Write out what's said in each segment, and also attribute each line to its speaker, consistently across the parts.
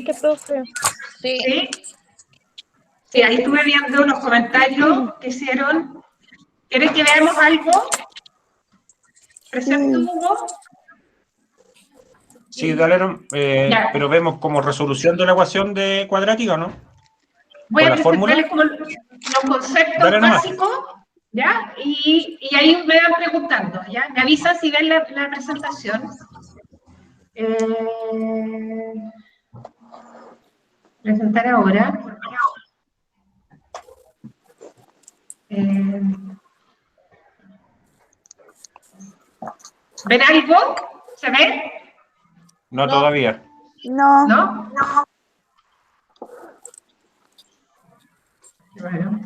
Speaker 1: que profe.
Speaker 2: Sí.
Speaker 3: ¿Sí? Sí, ahí estuve viendo los comentarios que hicieron. ¿Quieres que veamos algo? ¿Presento, Hugo?
Speaker 4: Sí, dale,
Speaker 3: Ya.
Speaker 4: pero vemos como resolución de la ecuación de cuadrática, ¿no?
Speaker 3: Voy
Speaker 4: ¿Con
Speaker 3: a
Speaker 4: la fórmula?
Speaker 3: presentarles como los conceptos
Speaker 4: Dale nomás.
Speaker 3: básicos, ¿ya? Y ahí me van preguntando, ¿ya? Me avisan si ven la presentación. Presentar ahora. ¿Ven algo? ¿Se ve?
Speaker 4: No, todavía.
Speaker 1: No.
Speaker 3: ¿No? Bueno.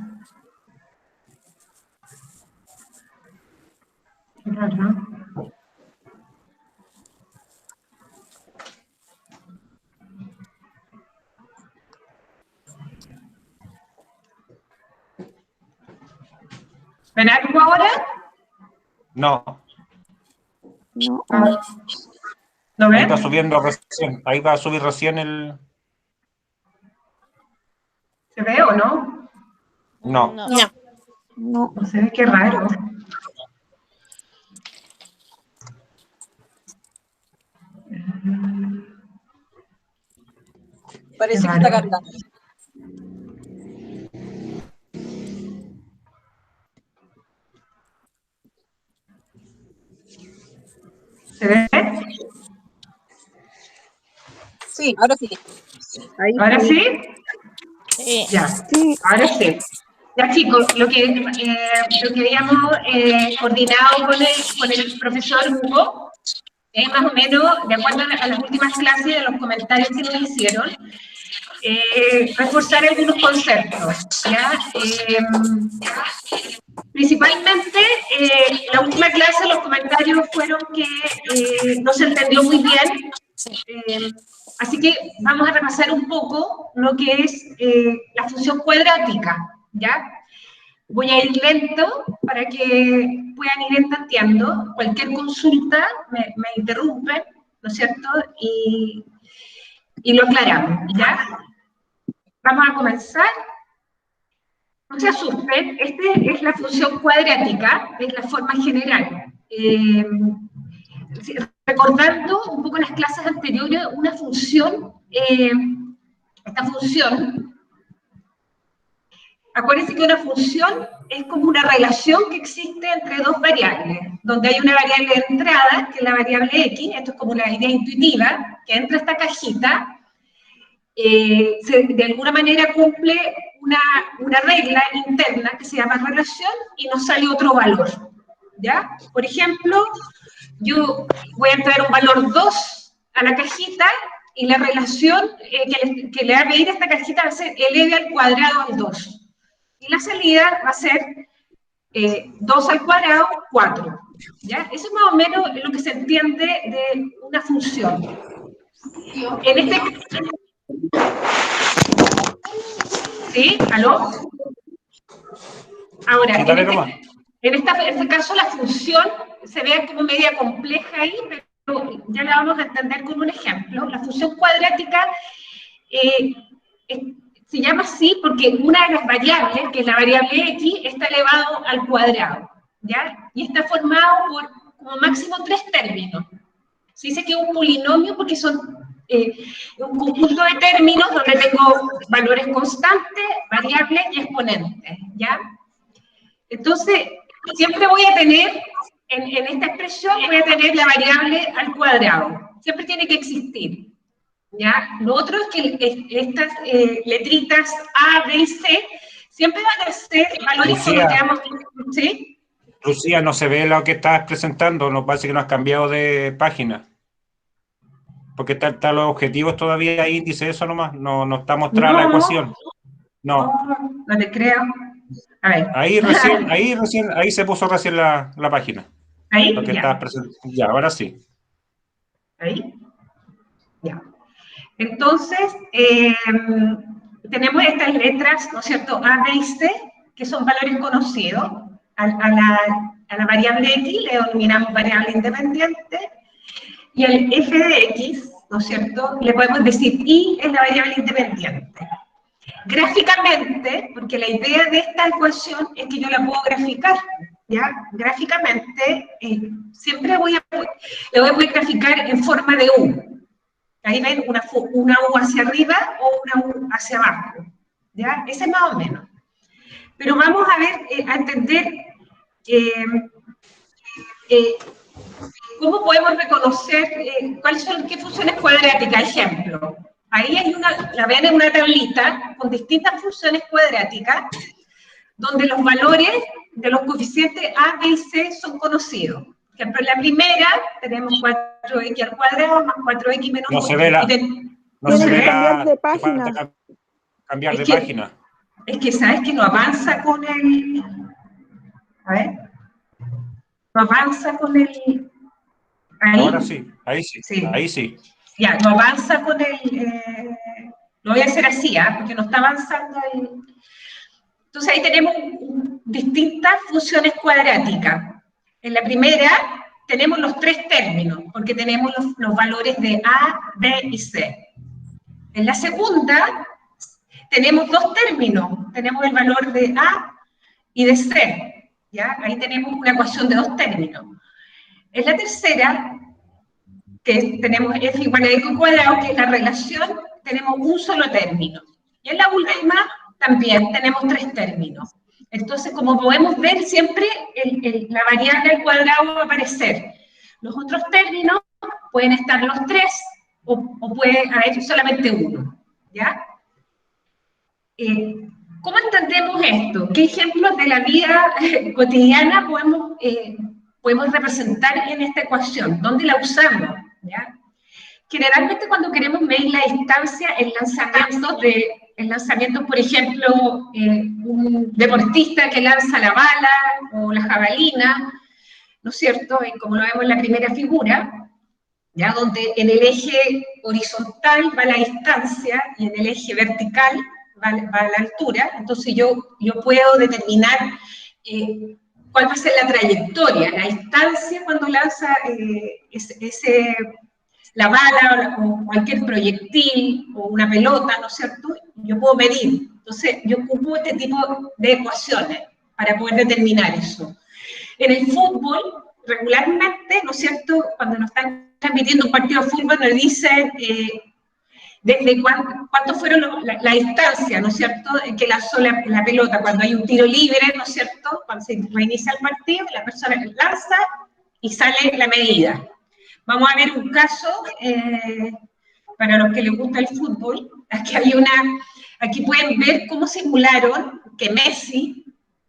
Speaker 3: Qué raro, ¿no? ¿Ven algo ahora?
Speaker 4: No.
Speaker 1: No.
Speaker 3: ¿No
Speaker 4: Ahí
Speaker 3: ven?
Speaker 4: va subiendo recién. Ahí va a subir recién el...
Speaker 3: ¿Se ve o no?
Speaker 4: No.
Speaker 2: No.
Speaker 1: No.
Speaker 3: No se ve, qué raro.
Speaker 2: Parece
Speaker 3: Qué
Speaker 2: que está
Speaker 3: raro.
Speaker 2: cargando.
Speaker 3: ¿Se ve?
Speaker 2: Sí, ahora sí. Ahí
Speaker 3: ¿Ahora sí?
Speaker 2: sí.
Speaker 3: Ya,
Speaker 1: Sí.
Speaker 3: ahora sí. Ya, chicos, lo que habíamos coordinado con el profesor Hugo es más o menos, de acuerdo a las últimas clases y a los comentarios que nos hicieron, reforzar algunos conceptos, ¿ya? Principalmente, la última clase los comentarios fueron que no se entendió muy bien, así que vamos a repasar un poco lo que es la función cuadrática, ¿ya? Voy a ir lento para que puedan ir entendiendo. Cualquier consulta me interrumpen, ¿no es cierto? Y lo aclaramos, ¿ya? Vamos a comenzar. No se asusten, esta es la función cuadrática, es la forma general. Recordando un poco las clases anteriores, una función, esta función, acuérdense que una función es como una relación que existe entre dos variables, donde hay una variable de entrada, que es la variable x, esto es como una idea intuitiva, que entra a esta cajita, de alguna manera cumple una regla interna que se llama relación y nos sale otro valor, ¿ya? Por ejemplo, yo voy a entrar un valor 2 a la cajita y la relación que le va a pedir esta cajita va a ser eleve al cuadrado al 2. Y la salida va a ser 2 al cuadrado, 4. ¿Ya? Eso es más o menos lo que se entiende de una función. En este... ¿Sí? ¿Aló? Ahora,
Speaker 4: Sí, dale nomás.
Speaker 3: en este caso la función se ve como media compleja ahí, pero ya la vamos a entender con un ejemplo. La función cuadrática se llama así porque una de las variables, que es la variable x, está elevado al cuadrado, ¿ya? Y está formado por como máximo 3 términos. Se dice que es un polinomio porque son un conjunto de términos donde tengo valores constantes, variables y exponentes, ¿ya? Entonces, siempre voy a tener, en esta expresión, voy a tener la variable al cuadrado. Siempre tiene que existir, ¿ya? Lo otro es que estas letritas A, B y C siempre van a ser valores con los que vamos... ¿Sí?
Speaker 4: Lucía, no se ve lo que estás presentando, nos parece que no has cambiado de página. Porque está los objetivos todavía índice, eso nomás, no está mostrada la ecuación. No.
Speaker 3: No te creo. A ver.
Speaker 4: Ahí se puso recién la página.
Speaker 3: Ahí,
Speaker 4: Lo que
Speaker 3: ya.
Speaker 4: estabas presentando. Ya, ahora sí.
Speaker 3: Ahí. Ya. Entonces, tenemos estas letras, ¿no es cierto? A, B y C, que son valores conocidos. A la variable X le denominamos variable independiente. Y el f de X, ¿no es cierto? Le podemos decir I es la variable independiente. Gráficamente, porque la idea de esta ecuación es que yo la puedo graficar, ¿ya? Gráficamente, siempre le voy a poder graficar en forma de U. Ahí ven una U hacia arriba o una U hacia abajo, ¿ya? Ese es más o menos. Pero vamos a ver, a entender cómo podemos reconocer qué funciones cuadráticas, ejemplo. Ahí hay la ven en una tablita con distintas funciones cuadráticas, donde los valores de los coeficientes A, B y C son conocidos. Por ejemplo, en la primera tenemos 4x al cuadrado más 4x menos 1.
Speaker 4: No se ve la... No se ve
Speaker 1: cambiar de página.
Speaker 4: Cambiar de página.
Speaker 3: Es que sabes que no avanza con el... A ver. No avanza con el... Ahí.
Speaker 4: Ahora sí, ahí sí,
Speaker 3: Sí.
Speaker 4: Ahí sí.
Speaker 3: Ya, no avanza con el... lo voy a hacer así, porque no está avanzando el... Entonces ahí tenemos distintas funciones cuadráticas. En la primera tenemos los tres términos, porque tenemos los valores de A, B y C. En la segunda tenemos dos términos, tenemos el valor de A y de C. ¿Ya? Ahí tenemos una ecuación de dos términos. En la tercera, que tenemos f igual a x cuadrado, que es la relación, tenemos un solo término. Y en la última también tenemos tres términos. Entonces, como podemos ver, siempre la variable al cuadrado va a aparecer. Los otros términos pueden estar los tres o puede haber solamente uno. ¿Ya? ¿Cómo entendemos esto? ¿Qué ejemplos de la vida cotidiana podemos representar en esta ecuación? ¿Dónde la usamos? ¿Ya? Generalmente cuando queremos medir la distancia en lanzamientos, por ejemplo, un deportista que lanza la bala o la jabalina, ¿no es cierto? Como lo vemos en la primera figura, ¿ya? Donde en el eje horizontal va la distancia y en el eje vertical va la altura. Entonces yo puedo determinar cuál va a ser la trayectoria, la distancia cuando lanza la bala o cualquier proyectil o una pelota, ¿no es cierto? Yo puedo medir. Entonces, yo ocupo este tipo de ecuaciones para poder determinar eso. En el fútbol, regularmente, ¿no es cierto? Cuando nos están transmitiendo un partido de fútbol, nos dicen desde cuánto fueron la distancia, ¿no es cierto?, que lanzó la pelota. Cuando hay un tiro libre, ¿no es cierto?, cuando se reinicia el partido, la persona lanza y sale la medida. Vamos a ver un caso, para los que les gusta el fútbol. Aquí pueden ver cómo simularon que Messi,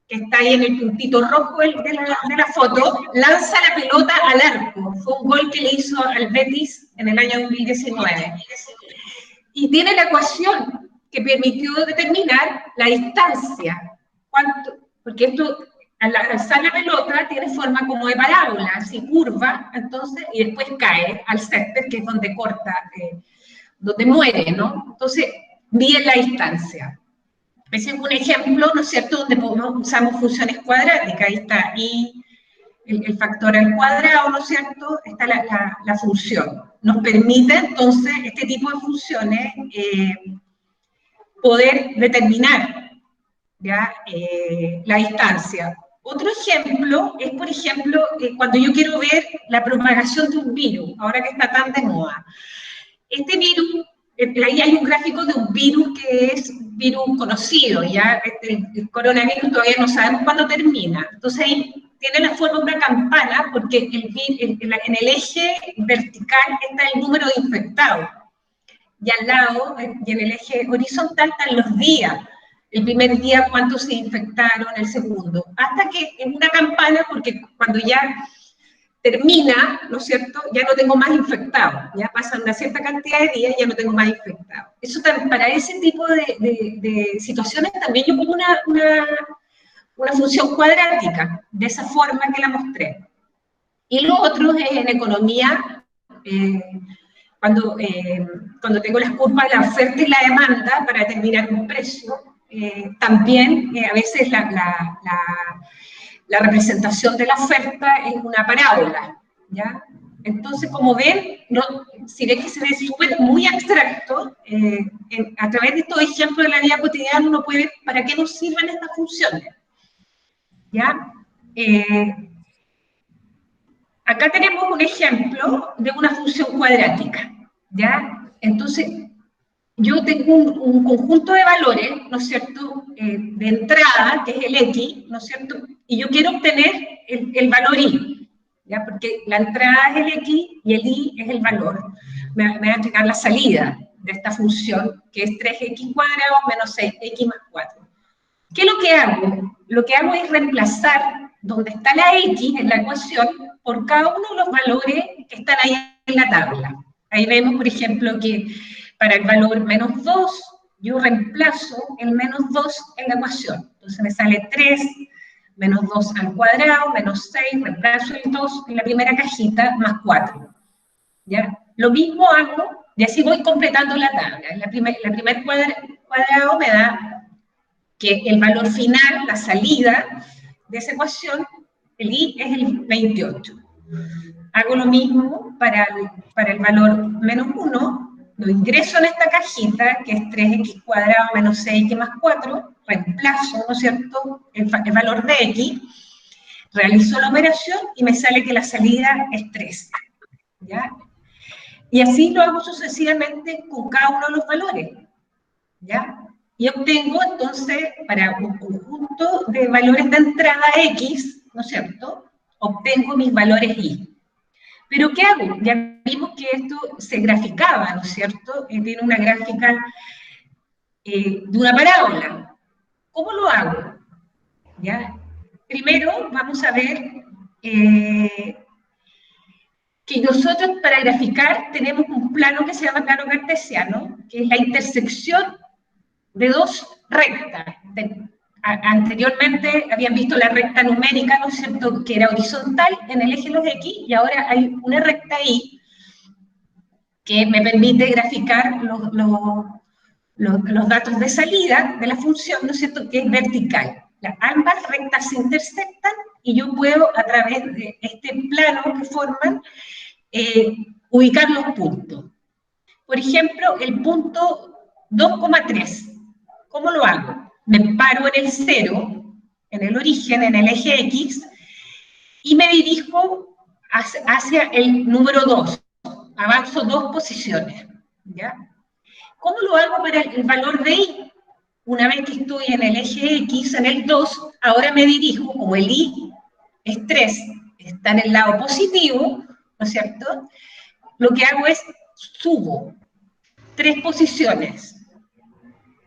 Speaker 3: que está ahí en el puntito rojo de la foto, lanza la pelota al arco. Fue un gol que le hizo al Betis en el año 2019. Y tiene la ecuación que permitió determinar la distancia. Porque esto, al alzar la pelota, tiene forma como de parábola, así curva, entonces, y después cae al césped, que es donde corta, donde muere, ¿no? Entonces, mide la distancia. Ese es un ejemplo, ¿no es cierto?, donde usamos funciones cuadráticas. Ahí está el factor al cuadrado, ¿no es cierto?, está la función. Nos permite, entonces, este tipo de funciones, poder determinar, ¿ya?, la distancia. Otro ejemplo es, por ejemplo, cuando yo quiero ver la propagación de un virus, ahora que está tan de moda. Este virus, ahí hay un gráfico de un virus que es un virus conocido, ¿ya? El coronavirus todavía no sabemos cuándo termina. Entonces ahí tiene la forma de una campana porque en el eje vertical está el número de infectados. Y al lado, y en el eje horizontal, están los días. El primer día, cuántos se infectaron, el segundo. Hasta que es una campana, porque cuando ya termina, ¿no es cierto?, ya no tengo más infectados. Ya pasan una cierta cantidad de días y ya no tengo más infectados. Eso para ese tipo de situaciones también yo pongo una función cuadrática, de esa forma que la mostré. Y lo otro es en economía, cuando tengo las curvas de la oferta y la demanda para determinar un precio. También a veces la representación de la oferta es una parábola, ¿ya? Entonces, como ven, si ves que se ve súper muy abstracto, a través de estos ejemplos de la vida cotidiana uno puede ver para qué nos sirven estas funciones. ¿Ya? Acá tenemos un ejemplo de una función cuadrática. ¿Ya? Entonces, yo tengo un conjunto de valores, ¿no es cierto?, de entrada, que es el X, ¿no es cierto?, y yo quiero obtener el valor Y, ¿ya?, porque la entrada es el X y el Y es el valor. Me va a entregar la salida de esta función, que es 3x cuadrado menos 6x más 4. ¿Qué es lo que hago? Lo que hago es reemplazar donde está la X en la ecuación por cada uno de los valores que están ahí en la tabla. Ahí vemos, por ejemplo, que para el valor menos 2, yo reemplazo el menos 2 en la ecuación. Entonces me sale 3, menos 2 al cuadrado, menos 6, reemplazo el 2 en la primera cajita, más 4. ¿Ya? Lo mismo hago, y así voy completando la tabla. La primer cuadrado me da que el valor final, la salida de esa ecuación, el Y es el 28. Hago lo mismo para el valor menos 1, lo ingreso en esta cajita, que es 3x cuadrado menos 6x más 4, reemplazo, ¿no es cierto?, el valor de x, realizo la operación y me sale que la salida es 3. ¿Ya? Y así lo hago sucesivamente con cada uno de los valores. ¿Ya? Y obtengo entonces, para un conjunto de valores de entrada x, ¿no es cierto?, obtengo mis valores y. ¿Pero qué hago? Ya vimos que esto se graficaba, ¿no es cierto? Tiene una gráfica de una parábola. ¿Cómo lo hago? ¿Ya? Primero vamos a ver que nosotros para graficar tenemos un plano que se llama plano cartesiano, que es la intersección de dos rectas. Anteriormente habían visto la recta numérica, ¿no es cierto?, que era horizontal en el eje de los X, y ahora hay una recta Y que me permite graficar los datos de salida de la función, ¿no es cierto?, que es vertical. Ambas rectas se intersectan y yo puedo, a través de este plano que forman, ubicar los puntos. Por ejemplo, el punto 2,3. ¿Cómo lo hago? Me paro en el 0, en el origen, en el eje X, y me dirijo hacia el número 2. Avanzo 2 posiciones. ¿Ya? ¿Cómo lo hago para el valor de Y? Una vez que estoy en el eje X, en el 2, ahora me dirijo, como el Y es 3, está en el lado positivo, ¿no es cierto?, lo que hago es subo 3 posiciones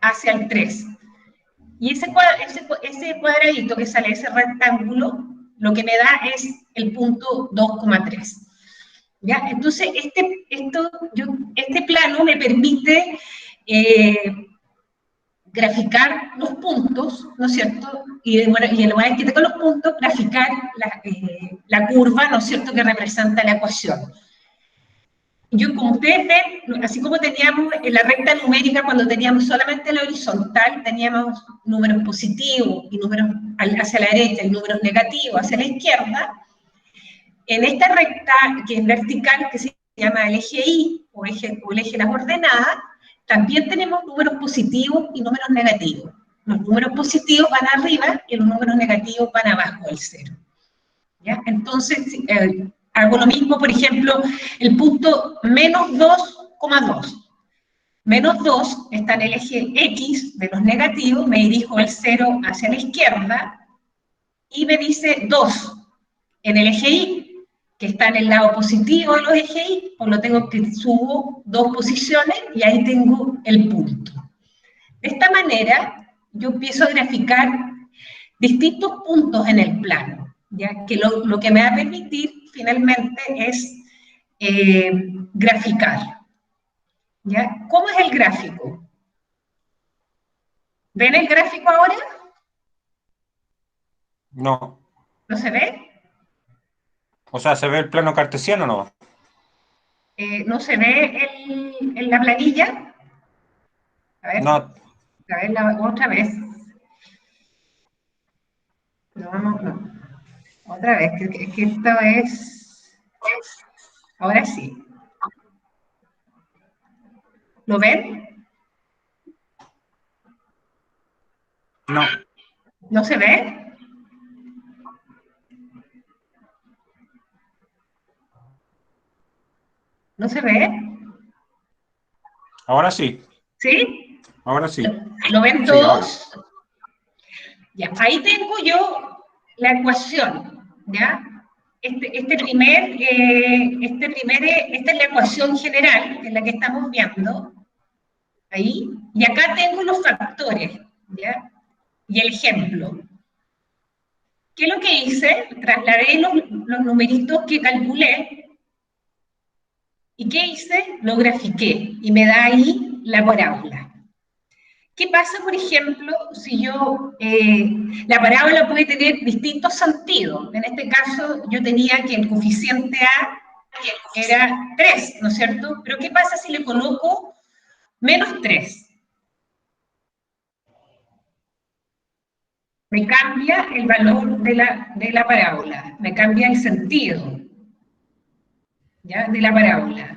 Speaker 3: hacia el 3. Y ese cuadradito que sale, ese rectángulo, lo que me da es el punto 2,3. ¿Ya? Entonces, este plano me permite graficar los puntos, ¿no es cierto? Y en lugar de que tengo los puntos, graficar la curva, ¿no es cierto?, que representa la ecuación. Como ustedes ven, así como teníamos en la recta numérica, cuando teníamos solamente la horizontal, teníamos números positivos y números hacia la derecha y números negativos hacia la izquierda, en esta recta que es vertical, que se llama el eje Y, o el eje de las ordenadas, también tenemos números positivos y números negativos. Los números positivos van arriba y los números negativos van abajo del 0. ¿Ya? Entonces, hago lo mismo, por ejemplo, el punto menos 2,2. Menos 2 está en el eje X de los negativos, me dirijo el 0 hacia la izquierda, y me dice 2 en el eje Y, que está en el lado positivo de los ejes Y, por lo tengo que subo 2 posiciones y ahí tengo el punto. De esta manera, yo empiezo a graficar distintos puntos en el plano, ya que lo que me va a permitir finalmente es graficar. ¿Ya? ¿Cómo es el gráfico? ¿Ven el gráfico ahora?
Speaker 4: No.
Speaker 3: ¿No se ve?
Speaker 4: O sea, ¿se ve el plano cartesiano o no?
Speaker 3: ¿No se ve en la planilla? A ver,
Speaker 4: No.
Speaker 3: otra vez. No. Otra vez, que esta es... Ahora sí. ¿Lo ven?
Speaker 4: No.
Speaker 3: ¿No se ve? ¿No se ve?
Speaker 4: Ahora sí.
Speaker 3: ¿Sí?
Speaker 4: Ahora sí.
Speaker 3: ¿Lo ven
Speaker 4: Sí, ahora.
Speaker 3: todos? Ya, ahí tengo yo la ecuación, ¿ya? Esta es la ecuación general, que es la que estamos viendo, ahí, y acá tengo los factores, ¿ya? Y el ejemplo. ¿Qué es lo que hice? Trasladé los numeritos que calculé, ¿y qué hice? Lo grafiqué, y me da ahí la parábola. ¿Qué pasa, por ejemplo, si la parábola puede tener distintos sentidos? En este caso, yo tenía que el coeficiente A era 3, ¿no es cierto? Pero ¿qué pasa si le coloco menos 3? Me cambia el valor de la parábola, me cambia el sentido, ¿ya? De la parábola.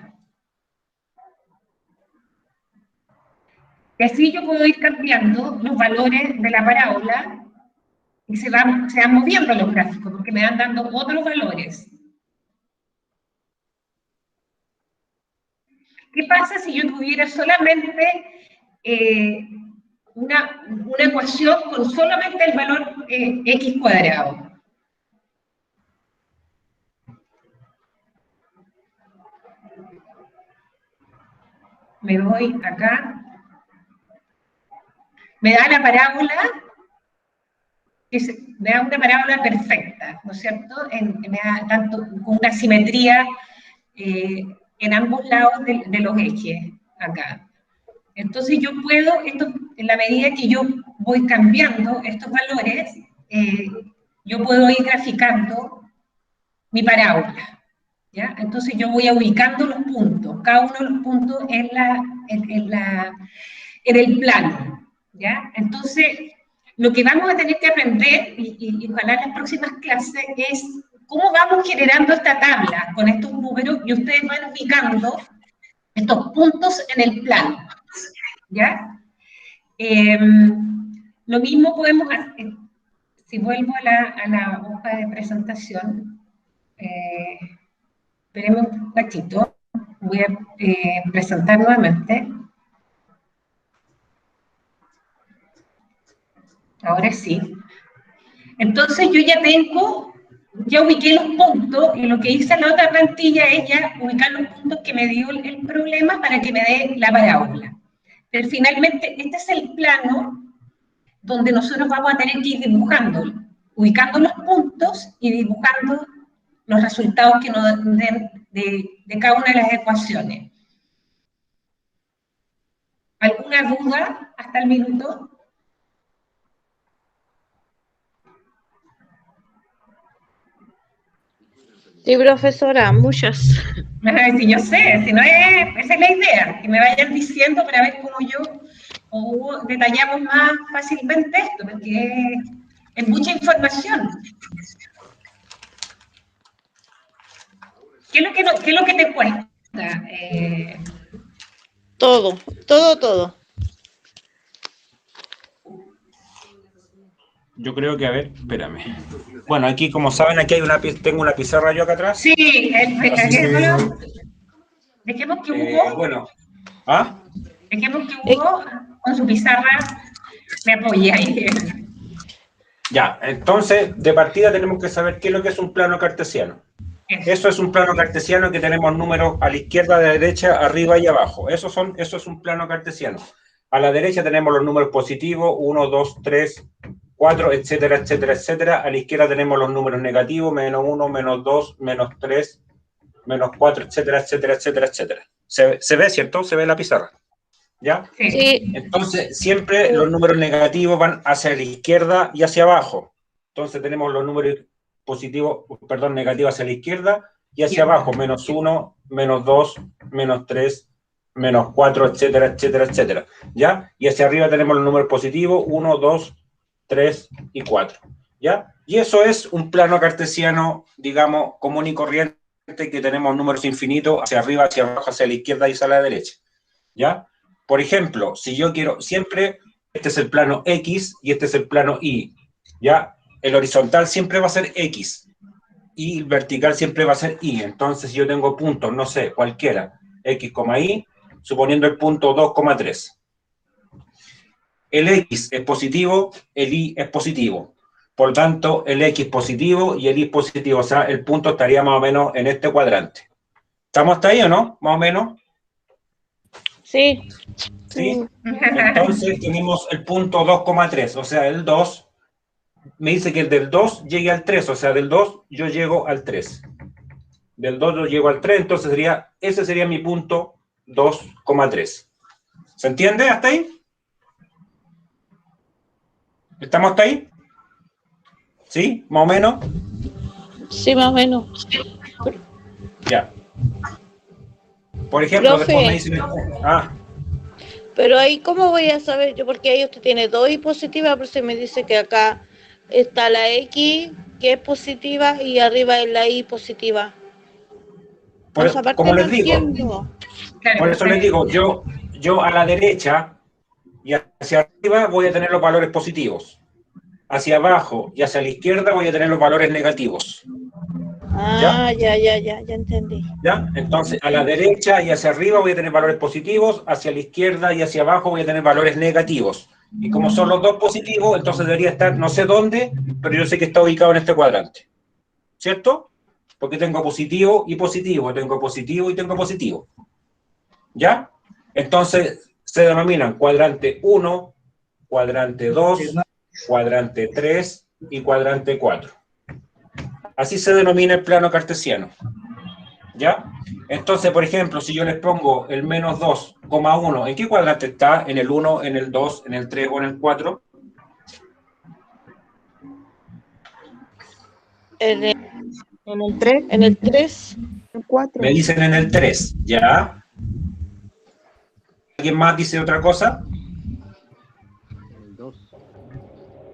Speaker 3: Y así yo puedo ir cambiando los valores de la parábola y se van moviendo los gráficos porque me van dando otros valores. ¿Qué pasa si yo tuviera solamente una ecuación con solamente el valor x cuadrado? Me voy acá. Me da la parábola, me da una parábola perfecta, ¿no es cierto? Me da tanto con una simetría en ambos lados de los ejes, acá. Entonces yo puedo, en la medida que yo voy cambiando estos valores, yo puedo ir graficando mi parábola, ¿ya? Entonces yo voy ubicando los puntos, cada uno de los puntos en el plano, ¿ya? Entonces, lo que vamos a tener que aprender, y ojalá en las próximas clases, es cómo vamos generando esta tabla con estos números y ustedes van ubicando estos puntos en el plano, ¿ya? Lo mismo podemos hacer, si vuelvo a la hoja de presentación, esperemos un cachito, voy a presentar nuevamente. Ahora sí. Entonces yo ya ubiqué los puntos, y lo que hice en la otra plantilla es ya ubicar los puntos que me dio el problema para que me dé la parábola. Pero finalmente, este es el plano donde nosotros vamos a tener que ir dibujando, ubicando los puntos y dibujando los resultados que nos den de cada una de las ecuaciones. ¿Alguna duda hasta el minuto?
Speaker 1: Sí, profesora, muchas.
Speaker 3: Si yo sé, si no esa es la idea, que me vayan diciendo para ver cómo detallamos más fácilmente esto, porque es mucha información. ¿Qué es lo que te cuesta?
Speaker 1: Todo.
Speaker 4: Yo creo que, a ver, espérame. Bueno, aquí, como saben, aquí tengo una pizarra yo acá atrás.
Speaker 3: Sí, dejemos que Hugo,
Speaker 4: bueno. ¿Ah?
Speaker 3: dejemos que Hugo con su pizarra me apoye ahí.
Speaker 4: Ya, entonces, de partida tenemos que saber qué es lo que es un plano cartesiano. Eso es un plano cartesiano que tenemos números a la izquierda, a la derecha, arriba y abajo. Eso es un plano cartesiano. A la derecha tenemos los números positivos, 1, 2, 3, 4, etcétera, etcétera, etcétera. A la izquierda tenemos los números negativos, menos 1, menos 2, menos 3, menos 4, etcétera, etcétera, etcétera, etcétera. ¿Se ve, cierto? ¿Se ve la pizarra? ¿Ya?
Speaker 1: Sí.
Speaker 4: Entonces, siempre los números negativos van hacia la izquierda y hacia abajo. Entonces tenemos los números negativos hacia la izquierda y hacia abajo, menos 1, menos 2, menos 3, menos 4, etcétera, etcétera, etcétera. ¿Ya? Y hacia arriba tenemos los números positivos, 1, 2, 3 y 4. ¿Ya? Y eso es un plano cartesiano, digamos, común y corriente, que tenemos números infinitos hacia arriba, hacia abajo, hacia la izquierda y hacia la derecha. ¿Ya? Por ejemplo, si yo quiero siempre, este es el plano X y este es el plano Y, ¿ya? El horizontal siempre va a ser X y el vertical siempre va a ser Y. Entonces, si yo tengo puntos, no sé, cualquiera, X, Y, suponiendo el punto 2,3. El X es positivo, el Y es positivo. Por tanto, el X positivo y el Y positivo. O sea, el punto estaría más o menos en este cuadrante. ¿Estamos hasta ahí o no? Más o menos.
Speaker 1: Sí.
Speaker 4: ¿Sí? Entonces tenemos el punto 2,3. O sea, el 2 me dice que el del 2 llegue al 3. O sea, del 2 yo llego al 3. Del 2 yo llego al 3. Entonces ese sería mi punto 2,3. ¿Se entiende hasta ahí? ¿Estamos hasta ahí? ¿Sí? ¿Más o menos?
Speaker 1: Sí, más o menos.
Speaker 4: Ya. Por ejemplo,
Speaker 1: Profe.
Speaker 4: después me dicen...
Speaker 1: Pero ahí, ¿cómo voy a saber yo? Porque ahí usted tiene 2 Y positivas, pero se me dice que acá está la X, que es positiva, y arriba es la Y positiva. Esa parte
Speaker 4: como
Speaker 1: no
Speaker 4: les digo,
Speaker 1: entiendo.
Speaker 4: por eso les digo, yo a la derecha y hacia arriba voy a tener los valores positivos. Hacia abajo y hacia la izquierda voy a tener los valores negativos.
Speaker 1: Ah, ya entendí.
Speaker 4: ¿Ya? Entonces, a la derecha y hacia arriba voy a tener valores positivos, hacia la izquierda y hacia abajo voy a tener valores negativos. Y como son los dos positivos, entonces debería estar no sé dónde, pero yo sé que está ubicado en este cuadrante. ¿Cierto? Porque tengo positivo y positivo, tengo positivo y tengo positivo. ¿Ya? Entonces, se denominan cuadrante 1, cuadrante 2, cuadrante 3 y cuadrante 4. Así se denomina el plano cartesiano. ¿Ya? Entonces, por ejemplo, si yo les pongo el menos 2,1, ¿en qué cuadrante está? ¿En el 1, en el 2, en el 3 o en el 4?
Speaker 1: En
Speaker 2: el 3.
Speaker 1: En el 3.
Speaker 2: El 4.
Speaker 4: Me dicen en el 3, ¿ya? ¿Alguien más dice otra cosa?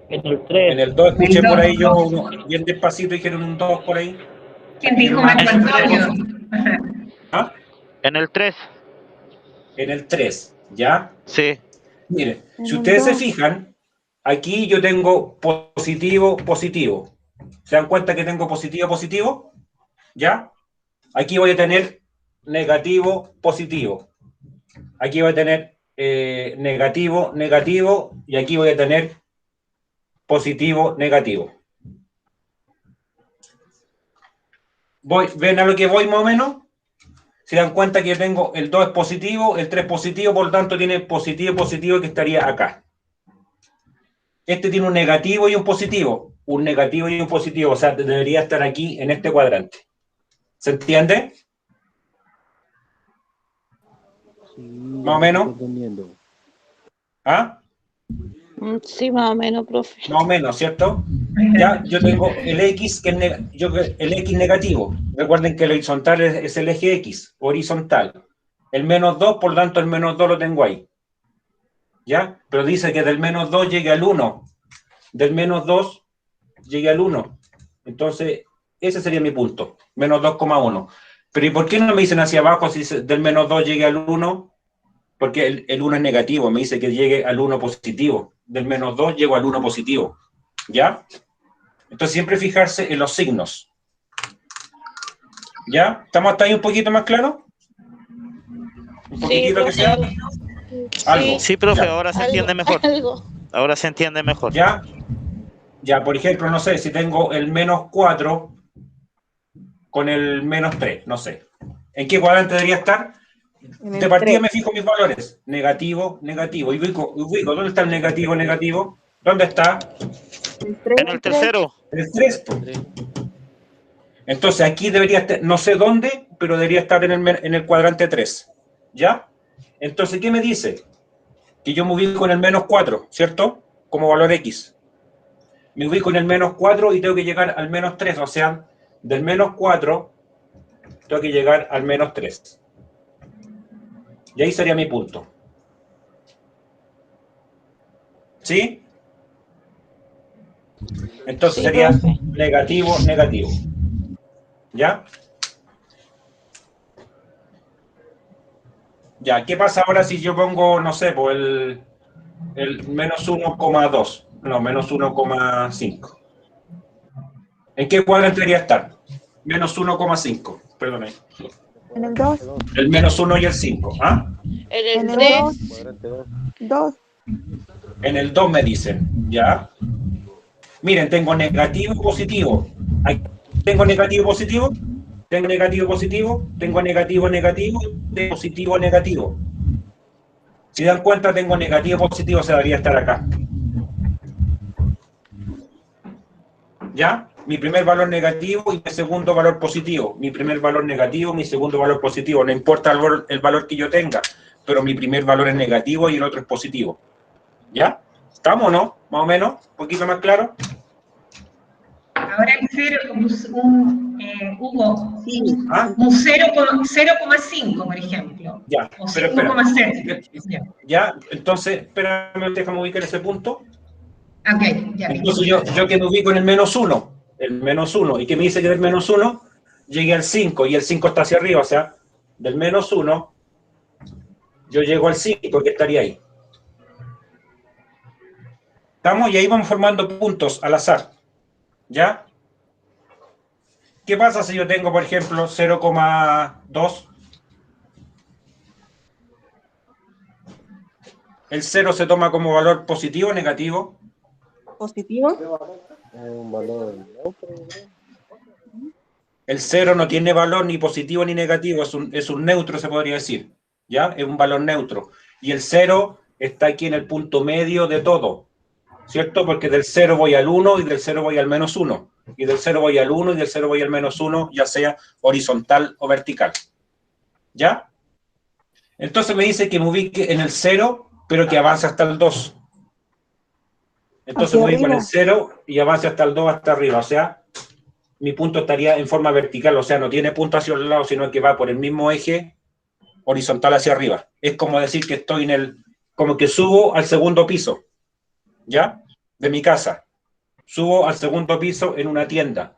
Speaker 5: En el 3.
Speaker 4: En el 2 escuché por ahí yo, bien despacito dijeron un 2 por ahí.
Speaker 3: ¿Quién dijo Marco Antonio?
Speaker 4: ¿Ah?
Speaker 5: En el 3.
Speaker 4: En el 3, ¿ya?
Speaker 5: Sí.
Speaker 4: Mire, si ustedes se fijan, aquí yo tengo positivo, positivo. ¿Se dan cuenta que tengo positivo, positivo? ¿Ya? Aquí voy a tener negativo, positivo. Aquí voy a tener negativo, negativo. Y aquí voy a tener positivo, negativo. ¿Ven a lo que voy más o menos? Se dan cuenta que yo tengo el 2 es positivo, el 3 es positivo, por lo tanto tiene positivo, positivo que estaría acá. Este tiene un negativo y un positivo. Un negativo y un positivo, o sea, debería estar aquí en este cuadrante. ¿Se entiende?
Speaker 6: Sí,
Speaker 4: ¿Más o menos? ¿Ah?
Speaker 1: Sí, más o menos, profe.
Speaker 4: Más o menos, ¿cierto? Ya, yo tengo el X, que es el X negativo. Recuerden que el horizontal es el eje X, horizontal. El menos 2, por lo tanto, el menos 2 lo tengo ahí. ¿Ya? Pero dice que del menos 2 llegue al 1. Del menos 2 llegue al 1. Entonces, ese sería mi punto. Menos 2,1. Pero ¿y por qué no me dicen hacia abajo si del menos 2 llegue al 1? Porque el 1 es negativo. Me dice que llegue al 1 positivo. Del menos 2 llego al 1 positivo. ¿Ya? Entonces, siempre fijarse en los signos. ¿Ya? ¿Estamos hasta ahí un poquito más claros? ¿Un poquitito que sea? Algo.
Speaker 5: Sí, profe,
Speaker 4: Ya.
Speaker 5: ahora se entiende mejor. Ahora se entiende mejor.
Speaker 4: ¿Ya? Ya, por ejemplo, no sé, si tengo el menos 4 con el menos 3, no sé. ¿En qué cuadrante debería estar? De partida me fijo mis valores. Negativo, negativo. Y ubico, ¿dónde está el negativo, negativo? ¿Dónde está?
Speaker 5: En el tercero.
Speaker 4: El 3. Entonces aquí debería estar, no sé dónde, pero debería estar en el cuadrante 3. ¿Ya? Entonces, ¿qué me dice? Que yo me ubico en el menos 4, ¿cierto? Como valor X. Me ubico en el menos 4 y tengo que llegar al menos 3. O sea, del menos 4 tengo que llegar al menos 3. Y ahí sería mi punto. ¿Sí? Entonces
Speaker 1: Sí,
Speaker 4: sería
Speaker 1: profe.
Speaker 4: negativo, negativo. ¿Ya? Ya, ¿qué pasa ahora si yo pongo, no sé, pues el menos 1,2? No, menos 1,5. ¿En qué cuadrante debería estar? Menos 1,5, perdón.
Speaker 2: En el 2.
Speaker 4: El menos 1 y el 5. ¿Ah?
Speaker 1: En
Speaker 2: En
Speaker 1: el
Speaker 2: el
Speaker 1: 3.
Speaker 2: 2.
Speaker 4: En el 2 me dicen, ¿ya? Miren, tengo negativo y positivo. Tengo negativo y positivo. Tengo negativo y positivo. Tengo negativo negativo. Tengo positivo negativo. Si dan cuenta, tengo negativo positivo, se debería estar acá. ¿Ya? Mi primer valor negativo y mi segundo valor positivo. Mi primer valor negativo, mi segundo valor positivo. No importa el valor que yo tenga, pero mi primer valor es negativo y el otro es positivo. ¿Ya? ¿Estamos o no? Más o menos. ¿Un poquito más claro?
Speaker 3: Ahora el 0, Hugo,
Speaker 2: Sí.
Speaker 4: ¿Ah?
Speaker 3: un 0,5, por ejemplo.
Speaker 4: Ya,
Speaker 3: O
Speaker 4: pero espera.
Speaker 3: 5,0.
Speaker 4: Ya, entonces, espérame, déjame ubicar ese punto.
Speaker 3: Ok, ya.
Speaker 4: Entonces yo que me ubico en el menos 1, y que me dice que del menos 1 llegué al 5, y el 5 está hacia arriba, o sea, del menos 1 yo llego al 5, que estaría ahí. ¿Estamos? Y ahí vamos formando puntos al azar. ¿Ya? ¿Qué pasa si yo tengo, por ejemplo, 0,2? ¿El 0 se toma como valor positivo o negativo?
Speaker 2: Positivo.
Speaker 6: Un valor neutro.
Speaker 4: El 0 no tiene valor ni positivo ni negativo, es un neutro, se podría decir. ¿Ya? Es un valor neutro. Y el 0 está aquí en el punto medio de todo, ¿cierto? Porque del 0 voy al 1 y del 0 voy al menos 1. Y del 0 voy al 1 y del 0 voy al menos 1, ya sea horizontal o vertical. ¿Ya? Entonces me dice que me ubique en el 0, pero que avance hasta el 2. Entonces me ubico en el 0 y avance hasta el 2, hasta arriba. O sea, mi punto estaría en forma vertical. O sea, no tiene punto hacia el lado, sino que va por el mismo eje horizontal hacia arriba. Es como decir que estoy en el... como que subo al segundo piso, ¿ya? De mi casa. Subo al segundo piso en una tienda.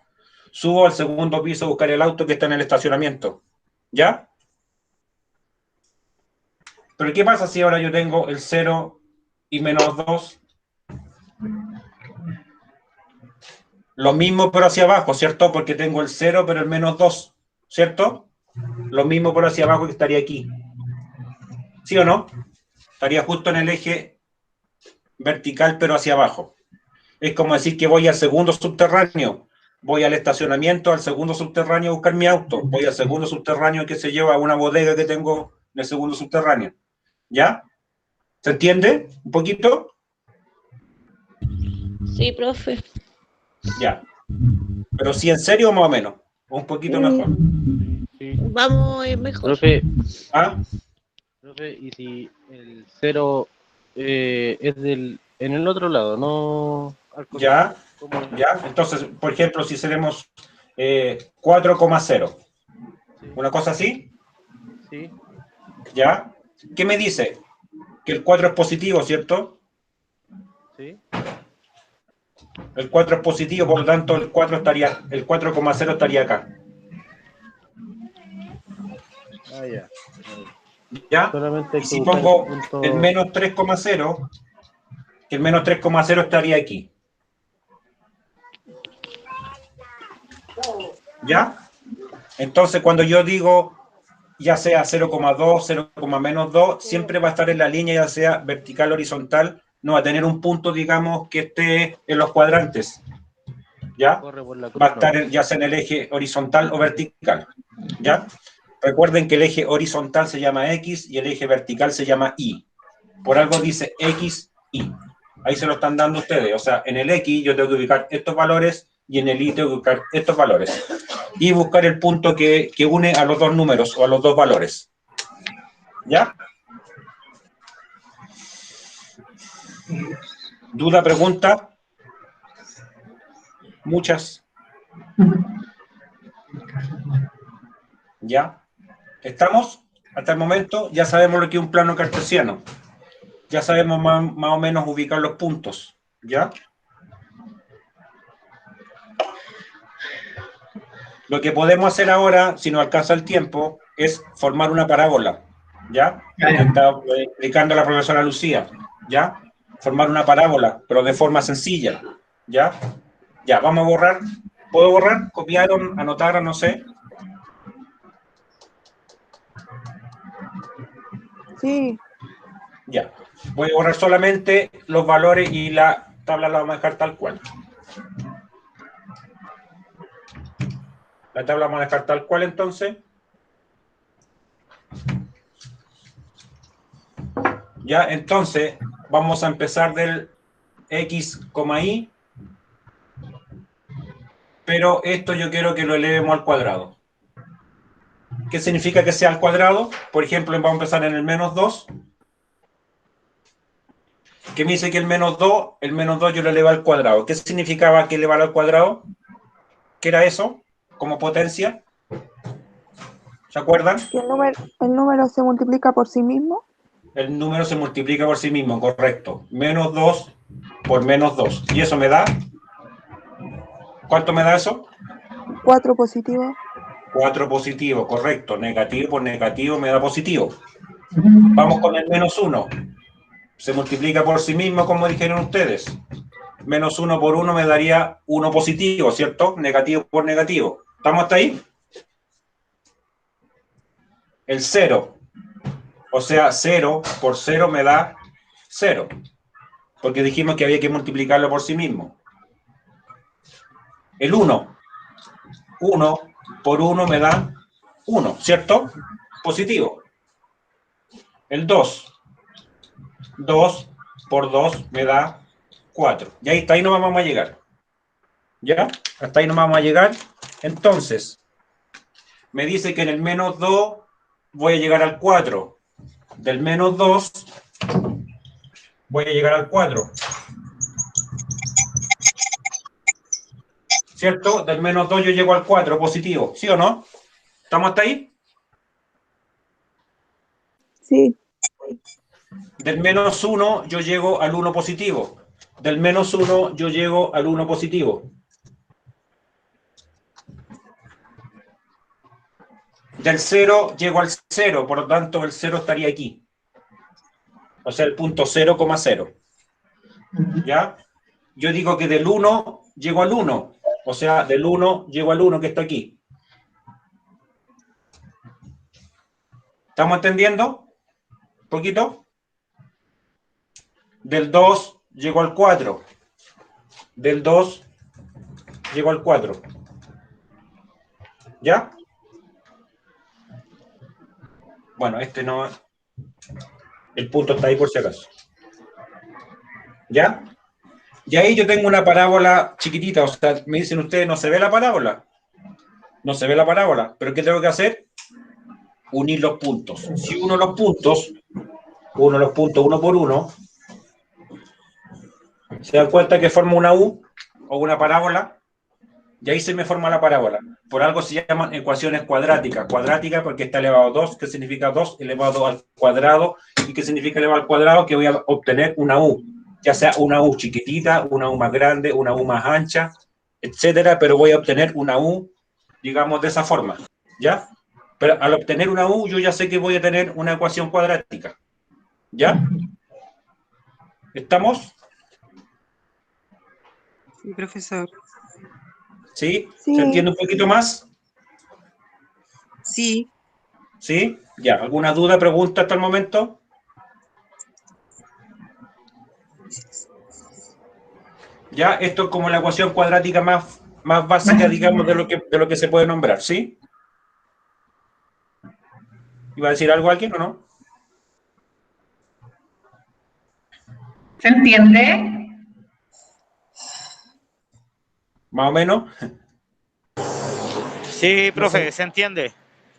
Speaker 4: Subo al segundo piso a buscar el auto que está en el estacionamiento. ¿Ya? Pero ¿qué pasa si ahora yo tengo el 0 y menos 2? Lo mismo pero hacia abajo, ¿cierto? Porque tengo el 0 pero el menos 2, ¿cierto? Lo mismo por hacia abajo que estaría aquí. ¿Sí o no? Estaría justo en el eje vertical pero hacia abajo. Es como decir que voy al segundo subterráneo, voy al estacionamiento, al segundo subterráneo a buscar mi auto, voy al segundo subterráneo que se lleva a una bodega que tengo en el segundo subterráneo. ¿Ya? ¿Se entiende un poquito?
Speaker 1: Sí, profe.
Speaker 4: Ya. Pero si en serio más o menos, un poquito mejor.
Speaker 5: Sí.
Speaker 1: Vamos mejor.
Speaker 5: Profe,
Speaker 4: ¿Ah?
Speaker 5: profe, y si el 0 es en el otro lado, no al
Speaker 4: Ya,
Speaker 5: contrario,
Speaker 4: ya. Entonces, por ejemplo, si seremos 4,0,
Speaker 5: Sí,
Speaker 4: una cosa así,
Speaker 5: sí,
Speaker 4: ¿ya? ¿Qué me dice? Que el 4 es positivo, ¿cierto?
Speaker 5: sí.
Speaker 4: El 4 es positivo, por lo tanto el 4,0 estaría acá.
Speaker 5: Ah, ya.
Speaker 4: ¿Ya?
Speaker 5: Solamente hay
Speaker 4: Y
Speaker 5: que
Speaker 4: si
Speaker 5: buscar
Speaker 4: pongo
Speaker 5: el punto.
Speaker 4: el menos 3,0, que el menos 3,0 estaría aquí. ¿Ya? Entonces, cuando yo digo ya sea 0,2, 0, menos 2, siempre va a estar en la línea, ya sea vertical o horizontal, no va a tener un punto, digamos, que esté en los cuadrantes. ¿Ya?
Speaker 5: Corre por la cruz,
Speaker 4: Va a estar
Speaker 5: ¿no?
Speaker 4: ya sea en el eje horizontal o vertical. ¿Ya? Recuerden que el eje horizontal se llama X y el eje vertical se llama Y. Por algo dice X, Y. Ahí se lo están dando ustedes. O sea, en el X yo tengo que ubicar estos valores y en el Y tengo que ubicar estos valores. Y buscar el punto que une a los dos números o a los dos valores. ¿Ya? ¿Duda, pregunta? Muchas. ¿Ya? ¿Estamos? Hasta el momento ya sabemos lo que es un plano cartesiano. Ya sabemos más o menos ubicar los puntos. ¿Ya? Lo que podemos hacer ahora, si nos alcanza el tiempo, es formar una parábola. ¿ya? Está explicando la profesora Lucía, ¿ya? Formar una parábola, pero de forma sencilla, ¿ya? Ya, vamos a borrar. ¿Puedo borrar? ¿Copiaron? ¿Anotaron? No sé.
Speaker 2: Sí.
Speaker 4: Ya. Voy a borrar solamente los valores y la tabla la vamos a dejar tal cual. La tabla la vamos a dejar tal cual entonces. Ya, entonces vamos a empezar del x, y, pero esto yo quiero que lo elevemos al cuadrado. ¿Qué significa que sea al cuadrado? Por ejemplo, vamos a empezar en el menos 2. Que me dice que el menos 2 yo lo elevo al cuadrado. ¿Qué significaba que elevar al cuadrado? ¿Qué era eso? Como potencia. ¿Se acuerdan?
Speaker 2: Que el número se multiplica por sí mismo.
Speaker 4: El número se multiplica por sí mismo, correcto. Menos 2 por menos 2. ¿Y eso me da? ¿Cuánto me da eso?
Speaker 2: 4 positivo.
Speaker 4: 4 positivo, correcto. Negativo por negativo me da positivo. Vamos con el menos 1. Se multiplica por sí mismo, como dijeron ustedes. Menos 1 por 1 me daría 1 positivo, ¿cierto? Negativo por negativo. ¿Estamos hasta ahí? El 0. O sea, 0 por 0 me da 0. Porque dijimos que había que multiplicarlo por sí mismo. El 1. 1 por 1 me da 1, ¿cierto? Positivo. El 2. 2 por 2 me da 4. Y ahí, hasta ahí no vamos a llegar. ¿Ya? Hasta ahí no vamos a llegar. Entonces, me dice que en el menos 2 voy a llegar al 4. Del menos 2 voy a llegar al 4. ¿Cierto? Del menos 2 yo llego al 4, positivo. ¿Sí o no? ¿Estamos hasta ahí?
Speaker 2: Sí.
Speaker 4: Del menos 1 yo llego al 1 positivo. Del menos 1 yo llego al 1 positivo. Del 0 llego al 0, por lo tanto el 0 estaría aquí. O sea, el punto 0,0. ¿Ya? Yo digo que del 1 llego al 1. O sea, del 1 llego al 1 que está aquí. ¿Estamos entendiendo? ¿Un poquito? Del 2 llego al 4. Del 2 llego al 4. ¿Ya? Bueno, este no... El punto está ahí por si acaso. ¿Ya? Y ahí yo tengo una parábola chiquitita. O sea, me dicen ustedes, ¿no se ve la parábola? No se ve la parábola. ¿Pero qué tengo que hacer? Unir los puntos. Si uno los puntos uno por uno, se dan cuenta que forma una U o una parábola, y ahí se me forma la parábola. Por algo se llaman ecuaciones cuadráticas. Cuadrática porque está elevado a 2, que significa 2 elevado al cuadrado, y que significa elevado al cuadrado, que voy a obtener una U, ya sea una U chiquitita, una U más grande, una U más ancha, etcétera, pero voy a obtener una U, digamos, de esa forma, ¿ya? Pero al obtener una U, yo ya sé que voy a tener una ecuación cuadrática, ¿ya? ¿Estamos?
Speaker 7: Sí, profesor.
Speaker 4: ¿Sí?
Speaker 2: Sí.
Speaker 4: ¿Se entiende un poquito más?
Speaker 7: Sí.
Speaker 4: ¿Sí? Ya. ¿Alguna duda, pregunta hasta el momento? Ya, esto es como la ecuación cuadrática más básica, digamos, de lo que se puede nombrar, ¿sí? ¿Iba a decir algo alguien o no?
Speaker 3: ¿Se entiende?
Speaker 4: Más o menos.
Speaker 8: Sí, profe, se entiende.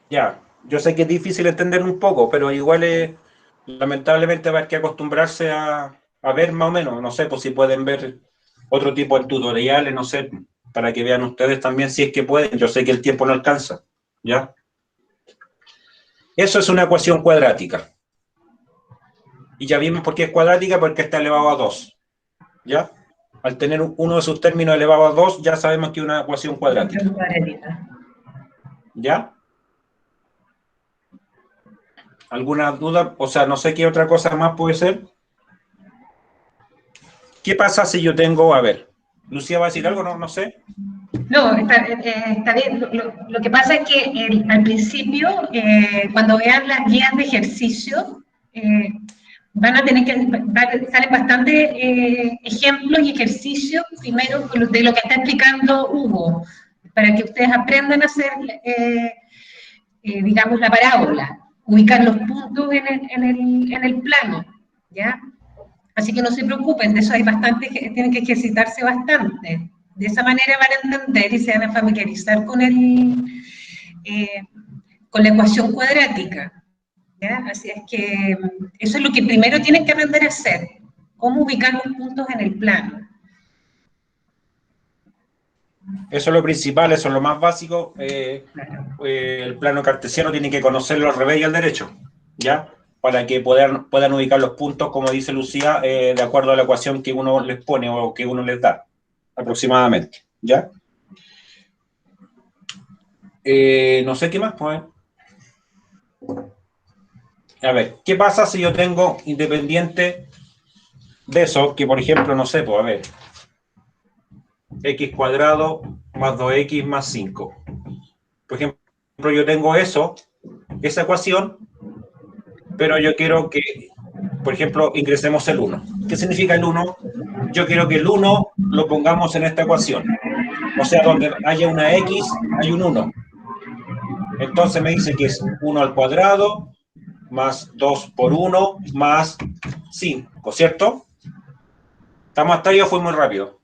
Speaker 4: Ya, yo sé que es difícil entender un poco, pero igual lamentablemente va a haber que acostumbrarse a ver más o menos. No sé, pues si pueden ver otro tipo de tutoriales, no sé, para que vean ustedes también si es que pueden. Yo sé que el tiempo no alcanza, ¿ya? Eso es una ecuación cuadrática. Y ya vimos por qué es cuadrática, porque está elevado a 2, ¿ya? Al tener uno de sus términos elevado a 2, ya sabemos que es una ecuación cuadrática. ¿Ya? ¿Alguna duda? O sea, no sé qué otra cosa más puede ser. ¿Qué pasa si yo tengo, a ver, Lucía va a decir algo, no sé?
Speaker 3: No, está bien. Lo que pasa es que al principio, cuando vean las guías de ejercicio, van a tener que, salen bastantes ejemplos y ejercicios, primero de lo que está explicando Hugo, para que ustedes aprendan a hacer, digamos, la parábola, ubicar los puntos en el plano, ¿ya? Así que no se preocupen, de eso hay bastante, tienen que ejercitarse bastante. De esa manera van a entender y se van a familiarizar con con la ecuación cuadrática, ¿ya? Así es que eso es lo que primero tienen que aprender a hacer, cómo ubicar los puntos en el plano.
Speaker 4: Eso es lo principal, eso es lo más básico. El plano cartesiano tiene que conocerlo al revés y al derecho, ¿ya? Para que puedan ubicar los puntos, como dice Lucía, de acuerdo a la ecuación que uno les pone o que uno les da, aproximadamente, ¿ya? No sé qué más, pues. A ver, ¿qué pasa si yo tengo independiente de eso, que por ejemplo, no sé, pues, a ver, x cuadrado más 2x más 5. Por ejemplo, yo tengo esa ecuación, pero yo quiero que, por ejemplo, ingresemos el 1. ¿Qué significa el 1? Yo quiero que el 1 lo pongamos en esta ecuación. O sea, donde haya una x, hay un 1. Entonces me dice que es 1 al cuadrado más 2 por 1 más 5, ¿cierto? ¿Estamos hasta ahí o fue muy rápido?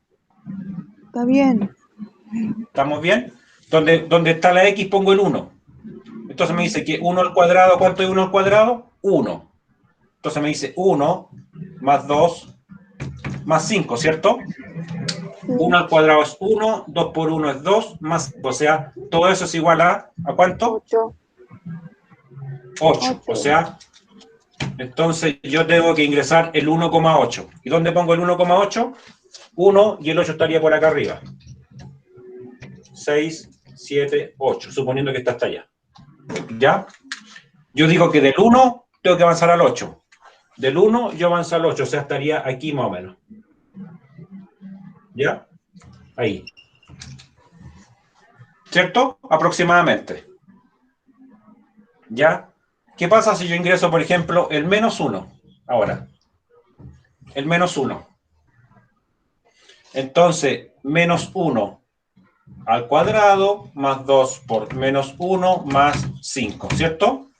Speaker 2: Está bien.
Speaker 4: ¿Estamos bien? Donde está la x pongo el 1. Entonces me dice que 1 al cuadrado, ¿cuánto es 1 al cuadrado? 1. Entonces me dice 1 más 2 más 5, ¿cierto? 1 al cuadrado es 1, 2 por 1 es 2, más 5. O sea, todo eso es igual ¿a cuánto?
Speaker 2: 8.
Speaker 4: 8. O sea, entonces yo tengo que ingresar el 1,8. ¿Y dónde pongo el 1,8? 1 y el 8 estaría por acá arriba. 6, 7, 8, suponiendo que está hasta allá. ¿Ya? Yo digo que del 1 tengo que avanzar al 8. Del 1 yo avanzo al 8, o sea, estaría aquí más o menos. ¿Ya? Ahí. ¿Cierto? Aproximadamente. ¿Ya? ¿Qué pasa si yo ingreso, por ejemplo, el menos 1? Ahora. El menos 1. Entonces, menos 1 al cuadrado más 2 por menos 1 más 5, ¿cierto?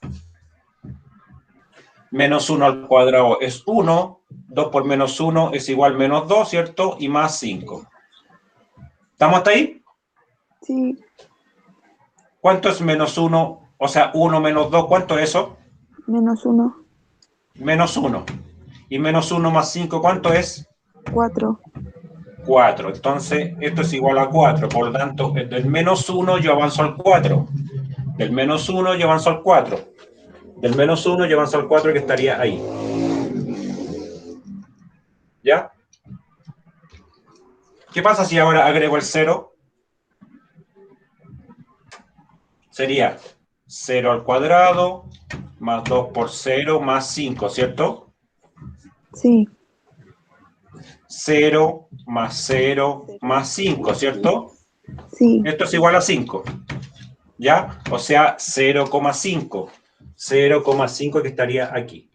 Speaker 4: Menos 1 al cuadrado es 1, 2 por menos 1 es igual a menos 2, ¿cierto? Y más 5. ¿Estamos hasta ahí?
Speaker 2: Sí.
Speaker 4: ¿Cuánto es menos 1? O sea, 1 menos 2, ¿cuánto es eso?
Speaker 2: Menos 1.
Speaker 4: Menos 1. Y menos 1 más 5, ¿cuánto es?
Speaker 2: 4.
Speaker 4: 4. Entonces, esto es igual a 4. Por lo tanto, del menos 1 yo avanzo al 4. Del menos 1 yo avanzo al 4. Del menos 1 yo avanzo al 4, que estaría ahí. ¿Ya? ¿Qué pasa si ahora agrego el 0? Sería 0 al cuadrado más 2 por 0 más 5, ¿cierto?
Speaker 2: Sí.
Speaker 4: 0 más 0 más 5, ¿cierto?
Speaker 2: Sí.
Speaker 4: Esto es igual a 5. ¿Ya? O sea, 0,5. 0,5 que estaría aquí.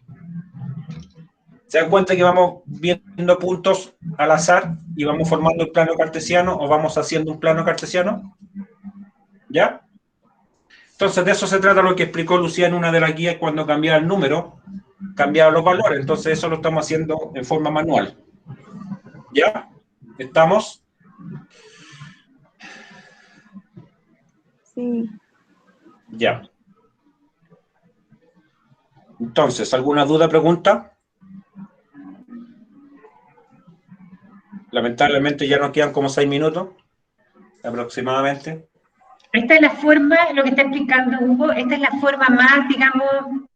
Speaker 4: ¿Se dan cuenta que vamos viendo puntos al azar y vamos formando el plano cartesiano o vamos haciendo un plano cartesiano? ¿Ya? Entonces, de eso se trata lo que explicó Lucía en una de las guías cuando cambiaba el número, cambiaba los valores. Entonces, eso lo estamos haciendo en forma manual. ¿Ya? ¿Estamos?
Speaker 2: Sí.
Speaker 4: Ya. Entonces, ¿alguna duda, pregunta? Lamentablemente ya nos quedan como 6 minutos, aproximadamente.
Speaker 3: Esta es la forma, lo que está explicando Hugo, esta es la forma más, digamos,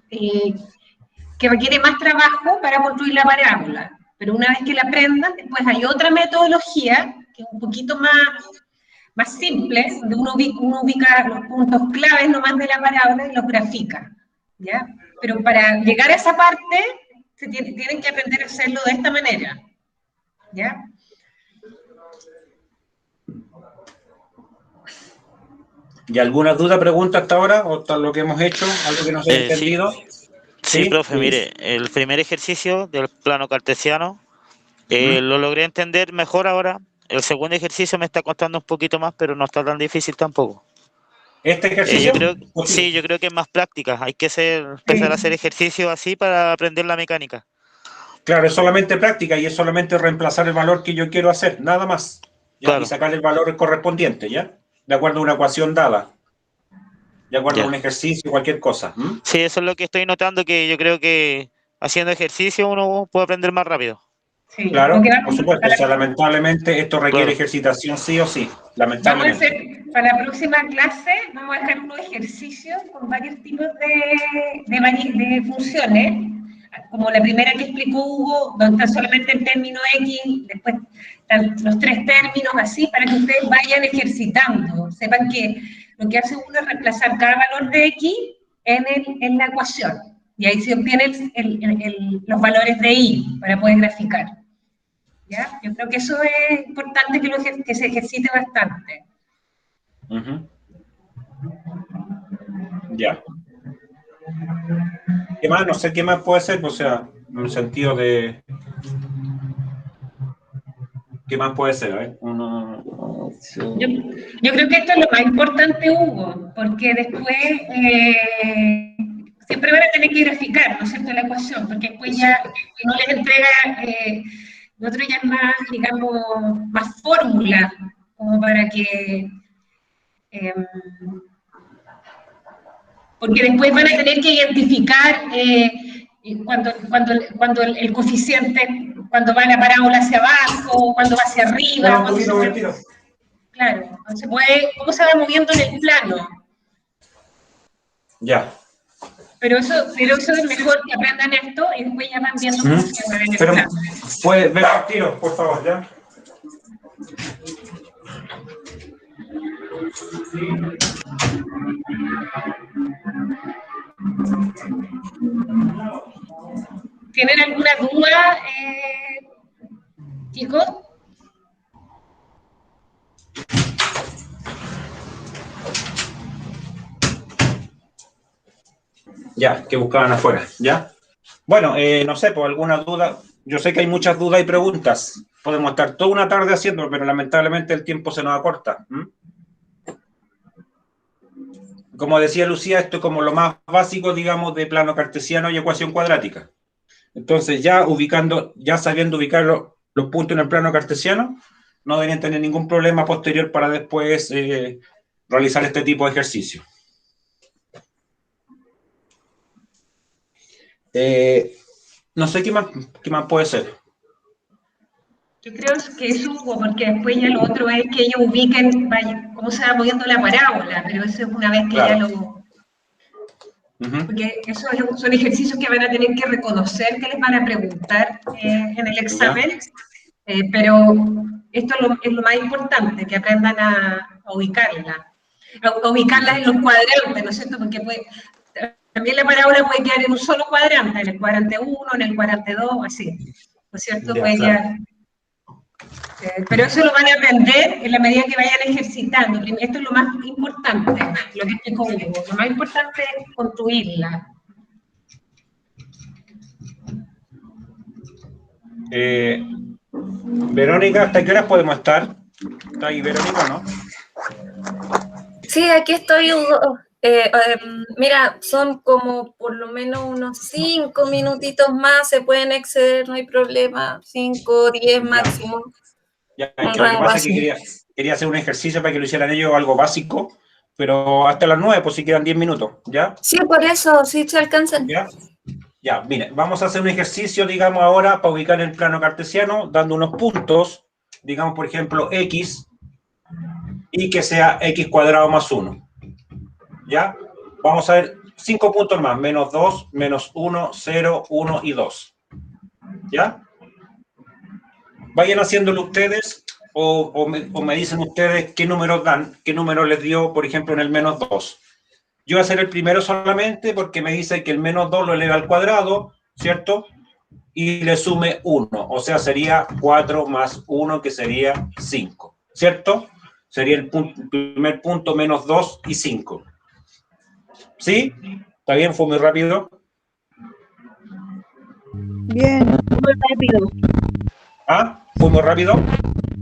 Speaker 3: que requiere más trabajo para construir la parábola. Pero una vez que la aprendan, después hay otra metodología, que es un poquito más simple, donde uno ubica los puntos claves nomás de la parábola y los grafica. ¿ya? Pero para llegar a esa parte, tienen que aprender a hacerlo de esta manera, ¿ya?
Speaker 4: ¿Y alguna duda, pregunta hasta ahora? ¿O hasta lo que hemos hecho? ¿Algo que no se haya entendido?
Speaker 7: Sí,
Speaker 4: Sí,
Speaker 7: profe,
Speaker 4: sí.
Speaker 7: mire, el primer ejercicio del plano cartesiano lo logré entender mejor ahora. El segundo ejercicio me está costando un poquito más, pero no está tan difícil tampoco.
Speaker 4: ¿Este ejercicio?
Speaker 7: Sí, yo creo que es más práctica. Hay que empezar a hacer ejercicios así para aprender la mecánica.
Speaker 4: Claro, es solamente práctica y es solamente reemplazar el valor que yo quiero hacer, nada más. ¿Ya?
Speaker 7: Claro.
Speaker 4: Y sacar el valor correspondiente, ¿ya? De acuerdo a una ecuación dada. De acuerdo a un ejercicio, cualquier cosa.
Speaker 7: Sí, eso es lo que estoy notando, que yo creo que haciendo ejercicio uno puede aprender más rápido.
Speaker 3: Sí,
Speaker 4: claro, por supuesto. O sea, lamentablemente esto requiere ejercitación sí o sí. Lamentablemente.
Speaker 3: Vamos a hacer, para la próxima clase, vamos a dejar unos ejercicios con varios tipos de funciones, como la primera que explicó Hugo, donde está solamente el término X, después están los tres términos así, para que ustedes vayan ejercitando. Sepan que lo que hace uno es reemplazar cada valor de X en la ecuación. Y ahí se obtienen los valores de Y para poder graficar. ¿Ya? Yo creo que eso es importante que se ejercite bastante.
Speaker 4: Ya. ¿Qué más? No sé qué más puede ser, o sea, en el sentido de... ¿Qué más puede ser? A ver,
Speaker 3: yo creo que esto es lo más importante, Hugo, porque después siempre van a tener que graficar, ¿no es cierto?, la ecuación, porque después ya no les entrega, lo otro ya es más, digamos, más fórmula, como para que... porque después van a tener que identificar cuando el coeficiente, cuando va la parábola hacia abajo, cuando va hacia arriba. Claro, cómo se va moviendo en el plano.
Speaker 4: Ya.
Speaker 3: Pero eso es mejor que aprendan esto y después ya van viendo cómo se mueve en el plano.
Speaker 4: ¿Puedes ver el tiro, por favor, ya?
Speaker 3: ¿Tienen alguna duda, chicos?
Speaker 4: Ya, que buscaban afuera, ¿ya? Bueno, no sé, por alguna duda, yo sé que hay muchas dudas y preguntas. Podemos estar toda una tarde haciéndolo, pero lamentablemente el tiempo se nos acorta. Como decía Lucía, esto es como lo más básico, digamos, de plano cartesiano y ecuación cuadrática. Entonces, ya sabiendo ubicar los puntos en el plano cartesiano, no deberían tener ningún problema posterior para después realizar este tipo de ejercicio. No sé qué más puede ser.
Speaker 3: Yo creo que eso, porque después ya lo otro es que ellos ubiquen cómo se va moviendo la parábola, pero eso es una vez que ya lo... Porque esos son ejercicios que van a tener que reconocer, que les van a preguntar en el examen, pero esto es lo más importante, que aprendan a ubicarla. A ubicarlas en los cuadrantes, ¿no es cierto? Porque también la parábola puede quedar en un solo cuadrante, en el cuadrante 1, en el cuadrante 2, así, ¿no es cierto? Puede quedar... pero eso lo van a aprender en la medida que vayan ejercitando. Esto es lo más importante, lo que explicó Hugo. Lo más importante es construirla.
Speaker 4: Verónica, ¿hasta qué horas podemos estar? ¿Está ahí Verónica, no?
Speaker 8: Sí, aquí estoy, Hugo. Mira, son como por lo menos unos 5 minutitos más, se pueden exceder, no hay problema, 5, 10 máximo.
Speaker 4: Ya, lo que pasa es que quería hacer un ejercicio para que lo hicieran ellos, algo básico, pero hasta las 9, pues si quedan 10 minutos, ¿ya?
Speaker 8: Sí, por eso, sí se alcanzan.
Speaker 4: Ya, mire, vamos a hacer un ejercicio, digamos, ahora para ubicar el plano cartesiano, dando unos puntos, digamos, por ejemplo, X, y que sea X cuadrado más 1, ¿ya? Vamos a ver 5 puntos más, menos 2, menos 1, 0, 1 y 2, ¿ya? Vayan haciéndolo ustedes o me dicen ustedes qué números dan, qué número les dio, por ejemplo, en el menos 2. Yo voy a hacer el primero solamente porque me dice que el menos 2 lo eleva al cuadrado, ¿cierto? Y le sume 1, o sea, sería 4 más 1, que sería 5, ¿cierto? Sería el primer punto, menos 2 y 5. ¿Sí? ¿Está bien? ¿Fue muy rápido?
Speaker 2: Bien.
Speaker 3: Muy rápido.
Speaker 4: ¿Ah? ¿Fue muy rápido?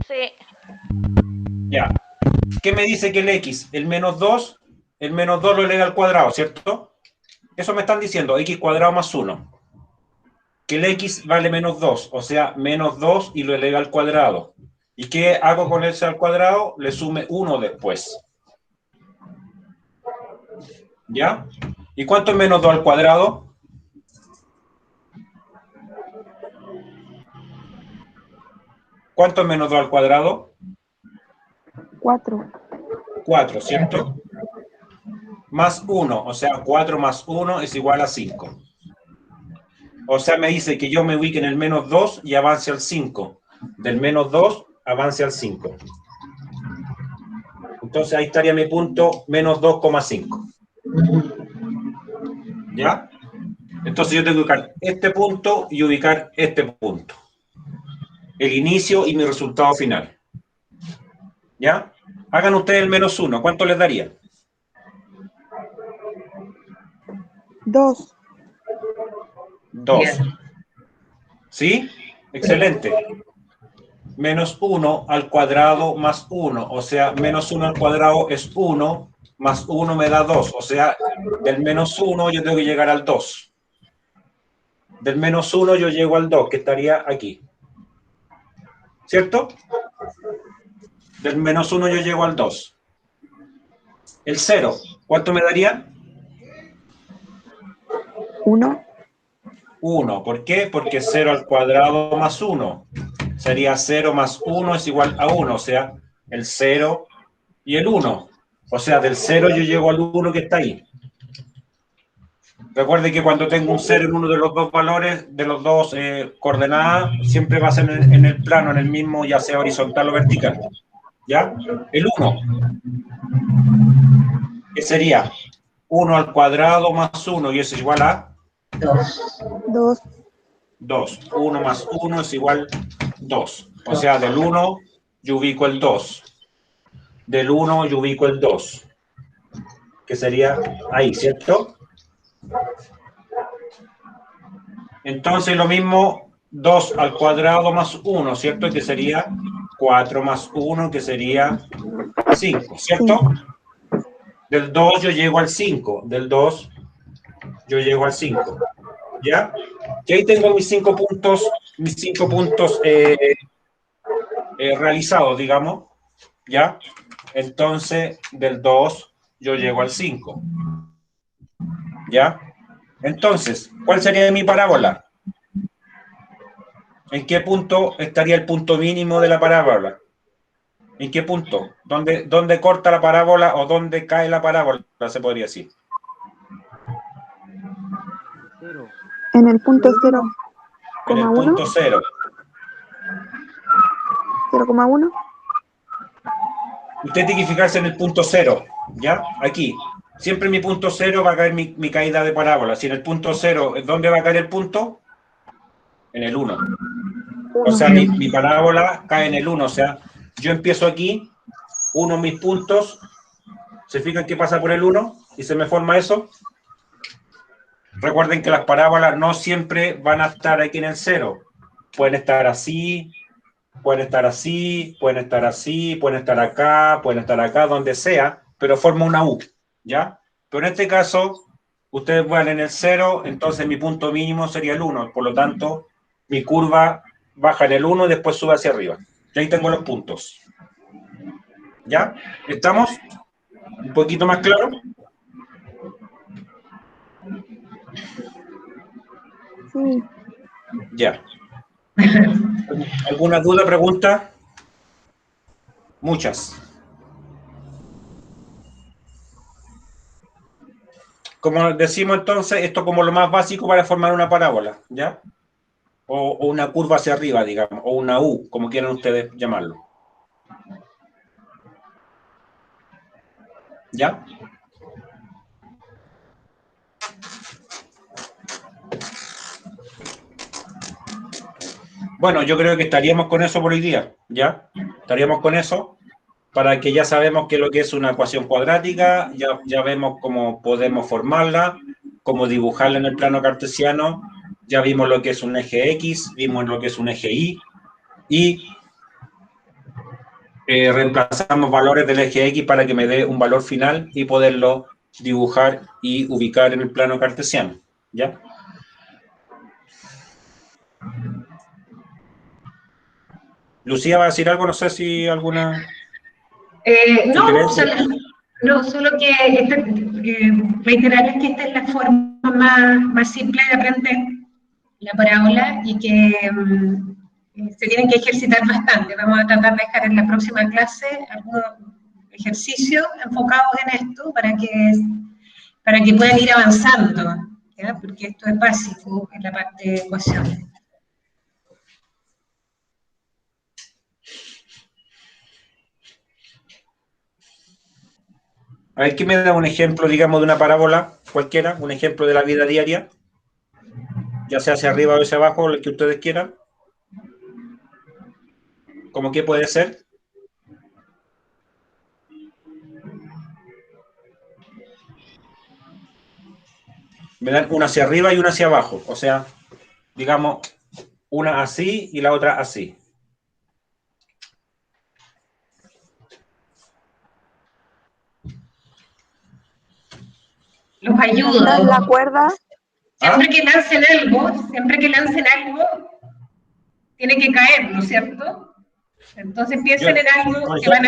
Speaker 1: Sí.
Speaker 4: Ya. ¿Qué me dice que el x? El menos 2 lo eleva al cuadrado, ¿cierto? Eso me están diciendo, x cuadrado más 1. Que el x vale menos 2, o sea, menos 2 y lo eleva al cuadrado. ¿Y qué hago con ese al cuadrado? Le sume 1 después. ¿Ya? ¿Y cuánto es menos 2 al cuadrado? ¿Cuánto es menos 2 al cuadrado?
Speaker 2: 4.
Speaker 4: 4, ¿cierto? Más 1, o sea, 4 más 1 es igual a 5. O sea, me dice que yo me ubique en el menos 2 y avance al 5. Del menos 2 avance al 5. Entonces ahí estaría mi punto, menos 2,5. ¿Ya? Entonces yo tengo que ubicar este punto y ubicar este punto. El inicio y mi resultado final. ¿Ya? Hagan ustedes el menos 1. ¿Cuánto les daría?
Speaker 2: 2.
Speaker 4: 2.
Speaker 3: Bien.
Speaker 4: ¿Sí? Excelente. Menos 1 al cuadrado más 1. O sea, menos 1 al cuadrado es 1, más 1 me da 2. O sea, del menos 1 yo tengo que llegar al 2. Del menos 1 yo llego al 2, que estaría aquí. ¿Cierto? Del menos 1 yo llego al 2. El 0, ¿cuánto me daría?
Speaker 2: 1.
Speaker 4: 1. ¿Por qué? Porque 0 al cuadrado más 1. Sería 0 más 1 es igual a 1. O sea, el 0 y el 1. O sea, del 0 yo llego al 1 que está ahí. Recuerde que cuando tengo un 0 en uno de los dos valores, de los dos coordenadas, siempre va a ser en el plano, en el mismo, ya sea horizontal o vertical. ¿Ya? El 1. ¿Qué sería? 1 al cuadrado más 1, y eso es igual a
Speaker 2: 2.
Speaker 4: 2. 1 más 1 es igual a 2. O sea, del 1 yo ubico el 2. Del 1 yo ubico el 2. Que sería ahí, ¿cierto? Entonces lo mismo, 2 al cuadrado más 1, ¿cierto? Que sería 4 más 1, que sería 5, ¿cierto? Del 2 yo llego al 5. Del 2 yo llego al 5. ¿Ya? Y ahí tengo mis 5 puntos realizados, digamos. ¿Ya? Entonces, del 2 yo llego al 5. ¿Ya? Entonces, ¿cuál sería mi parábola? ¿En qué punto estaría el punto mínimo de la parábola? ¿En qué punto? ¿Dónde corta la parábola o dónde cae la parábola? Se podría decir.
Speaker 2: En el punto 0.
Speaker 4: En el punto 0.
Speaker 2: 0,1.
Speaker 4: Usted tiene que fijarse en el punto 0, ¿ya? Aquí. Siempre en mi punto 0 va a caer mi caída de parábola. Si en el punto 0, ¿dónde va a caer el punto? En el 1. O sea, mi parábola cae en el 1. O sea, yo empiezo aquí, uno de mis puntos, ¿se fijan que pasa por el 1? Y se me forma eso. Recuerden que las parábolas no siempre van a estar aquí en el 0. Pueden estar así, pueden estar así, pueden estar así, pueden estar acá, donde sea, pero forma una U, ¿ya? Pero en este caso, ustedes van en el 0, entonces mi punto mínimo sería el 1, por lo tanto, mi curva baja en el 1 y después sube hacia arriba. Y ahí tengo los puntos. ¿Ya? ¿Estamos? ¿Un poquito más claro?
Speaker 2: Sí.
Speaker 4: Ya. ¿Alguna duda, pregunta? Muchas. Como decimos entonces, esto como lo más básico para formar una parábola, ¿ya? O una curva hacia arriba, digamos, o una U, como quieran ustedes llamarlo. ¿Ya? Bueno, yo creo que estaríamos con eso por hoy día, ¿ya? Estaríamos con eso para que ya sabemos qué es lo que es una ecuación cuadrática, ya vemos cómo podemos formarla, cómo dibujarla en el plano cartesiano, ya vimos lo que es un eje X, vimos lo que es un eje Y reemplazamos valores del eje X para que me dé un valor final y poderlo dibujar y ubicar en el plano cartesiano, ¿ya? Lucía va a decir algo, no sé si alguna...
Speaker 3: Solo que reiterarles que esta es la forma más simple de aprender la parábola y que se tienen que ejercitar bastante. Vamos a tratar de dejar en la próxima clase algunos ejercicios enfocados en esto para que puedan ir avanzando, ¿ya? Porque esto es básico en la parte de ecuaciones.
Speaker 4: A ver, ¿quién me da un ejemplo, digamos, de una parábola cualquiera? Un ejemplo de la vida diaria, ya sea hacia arriba o hacia abajo, el que ustedes quieran. ¿Cómo qué puede ser? Me dan una hacia arriba y una hacia abajo, o sea, digamos, una así y la otra así.
Speaker 3: Los ayudo.
Speaker 2: La cuerda.
Speaker 3: Siempre que lancen algo, tiene que caer, ¿no es cierto? Entonces piensen en algo que van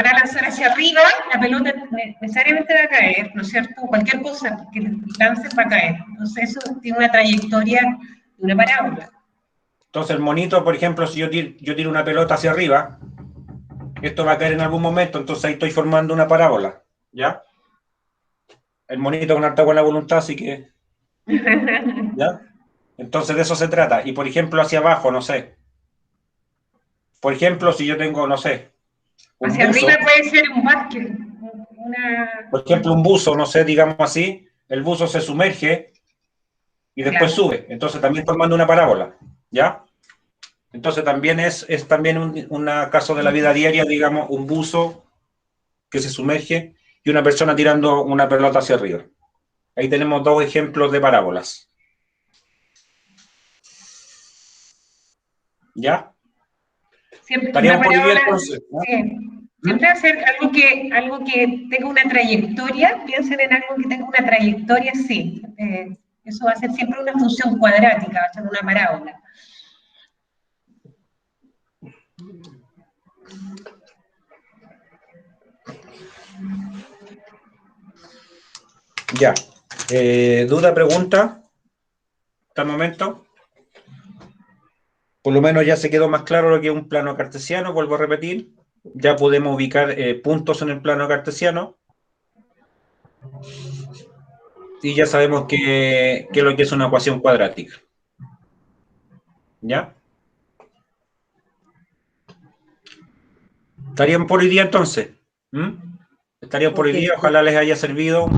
Speaker 3: a lanzar hacia arriba, la pelota necesariamente va a caer, ¿no es cierto? Cualquier cosa que lancen va a caer. Entonces eso tiene una trayectoria de una parábola.
Speaker 4: Entonces el monito, por ejemplo, si yo tiro una pelota hacia arriba, esto va a caer en algún momento, entonces ahí estoy formando una parábola, ¿ya? El monito con harta buena voluntad, así que... ¿ya? Entonces de eso se trata. Y por ejemplo hacia abajo, no sé. Por ejemplo, si yo tengo, no sé, un
Speaker 3: hacia
Speaker 4: buzo,
Speaker 3: arriba puede ser un básquet.
Speaker 4: por ejemplo, un buzo, no sé, digamos así, el buzo se sumerge y después sube. Entonces también formando una parábola, ¿ya? Entonces también es también un caso de la vida diaria, digamos, un buzo que se sumerge y una persona tirando una pelota hacia arriba. Ahí tenemos dos ejemplos de parábolas. ¿Ya? Estaríamos por vivir entonces, ¿no?
Speaker 3: Siempre hacer algo que tenga una trayectoria, piensen en algo que tenga una trayectoria, sí. Eso va a ser siempre una función cuadrática, va a ser una parábola.
Speaker 4: Ya. ¿Duda, pregunta? Hasta el momento. Por lo menos ya se quedó más claro lo que es un plano cartesiano, vuelvo a repetir. Ya podemos ubicar puntos en el plano cartesiano. Y ya sabemos qué es lo que es una ecuación cuadrática. ¿Ya? ¿Estarían por hoy día entonces? ¿Estarían por hoy día? Ojalá les haya servido.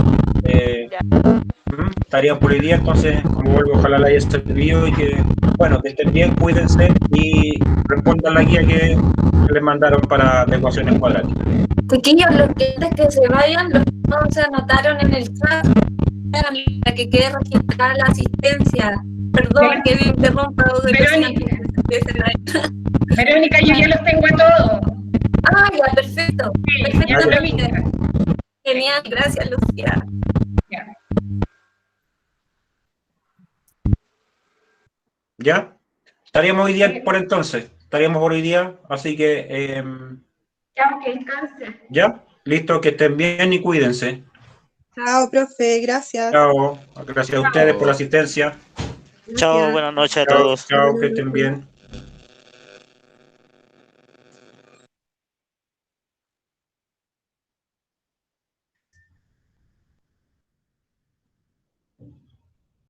Speaker 4: Estarían por hoy día, entonces, como vuelvo, ojalá les haya servido y que, bueno, que estén bien, cuídense y respondan la guía que les mandaron para de ecuaciones cuadráticas.
Speaker 8: Chiquillos, los clientes que se vayan, los que no se anotaron en el chat, para que quede registrada la asistencia. Perdón que me interrumpa.
Speaker 3: Verónica, yo ya los tengo a todos.
Speaker 8: Ah, ya, perfecto.
Speaker 3: Sí,
Speaker 8: Perfecto,
Speaker 3: Verónica.
Speaker 8: Genial, gracias, Lucía.
Speaker 4: ¿Ya? Estaríamos hoy día por entonces. Estaríamos por hoy día, así que...
Speaker 3: Ya, que descansen.
Speaker 4: ¿Ya? Listo, que estén bien y cuídense.
Speaker 2: Chao, profe, gracias.
Speaker 4: Chao. Gracias a ustedes por la asistencia.
Speaker 7: Chao, buenas noches a todos.
Speaker 4: Chao, que estén bien.